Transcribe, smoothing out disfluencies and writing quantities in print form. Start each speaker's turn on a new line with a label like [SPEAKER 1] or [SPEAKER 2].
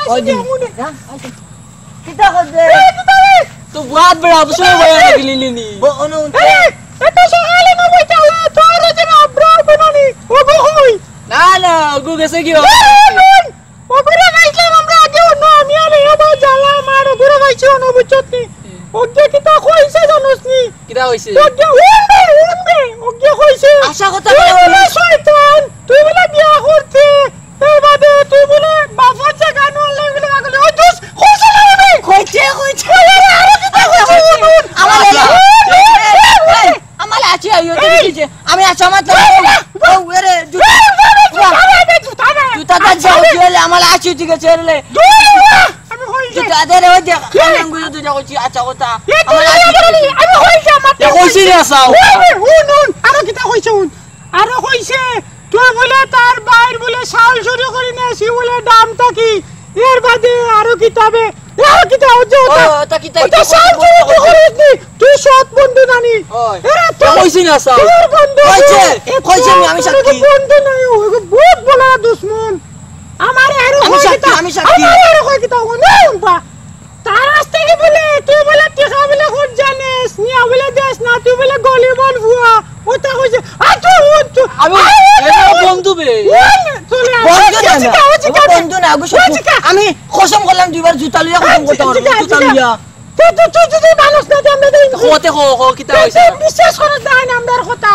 [SPEAKER 1] আসি আমুনে
[SPEAKER 2] কিটা করবে
[SPEAKER 1] তো বাদ বড় বসে বয়া গিলিনি
[SPEAKER 2] অনু
[SPEAKER 3] এত সকালে না বইতা তোর যেন আব্রার বানানি ওগো হই
[SPEAKER 1] না না গু গেছে কি
[SPEAKER 3] ওগরে গাইছিলাম আমরা আগে না আমি আর এবার জ্বালা মার ওগরে গাইছি অনুবুচতনি ওগে কিটা কইছে জানোসনি
[SPEAKER 1] কিটা হইছে
[SPEAKER 3] ওগে উনবে ওগে কইছে
[SPEAKER 2] আশা কথা
[SPEAKER 3] বলে শয়তান তুই বলে বিয়া করতে এই বাদে তুই বলে বাফা জায়গা নলে বলে আগলে ওই দোস কইছে না আমি
[SPEAKER 2] কইছে
[SPEAKER 3] আরে কিটা কইছে
[SPEAKER 2] আমার আছে আইও দিছে আমি আছো আমার তো ও এরে জুতা দা যাও চলে আমার আছে ঠিক আছে রে
[SPEAKER 3] আমি হইছে
[SPEAKER 2] জুতা দে রে ওই দেখ আমি গুলো তো যাচ্ছি আচ্ছা কথা
[SPEAKER 3] আমার আমি হইছে আমার
[SPEAKER 1] কইছি রে আসাও
[SPEAKER 3] হুন আরো কিটা কইছে হুন আরো কইছে তুই বলে তার বাইর বলে শাল চুরি করে নেছি বলে দামটা কি এর বাদে আরো কিতাবে আর কিটা হচ্ছে
[SPEAKER 2] ও তা কি তাই
[SPEAKER 3] ওটা শাল চুরি করিসনি তুই সৎ বন্ধু নানি এরে
[SPEAKER 1] কইছি না আসাও
[SPEAKER 3] তোর বন্ধু
[SPEAKER 2] কইছে আমি সাক্ষী
[SPEAKER 3] বন্ধু নাই ও বহুত বড় দুশমন আমার এর
[SPEAKER 2] আমি সাক্ষী
[SPEAKER 3] আমার এর কই কিটা না উনপা তার রাস্তা কি বলে তুই বলে টিকা বলে খুব জানিস নিয়া বলে দেশ না তুই বলে গলি বল ভুয়া ওটা কইছে আ তুই
[SPEAKER 1] আমি এটা বন্ধু বে
[SPEAKER 2] বন্ধু না আমি কসম করলাম দুইবার জুতা লইয়া কসম করতে পারবো জুতা লইয়া
[SPEAKER 3] তুই মানুষ না আমরা
[SPEAKER 1] হতে কিটা হইছে
[SPEAKER 3] বিশ্বাস করছ না আমরার কথা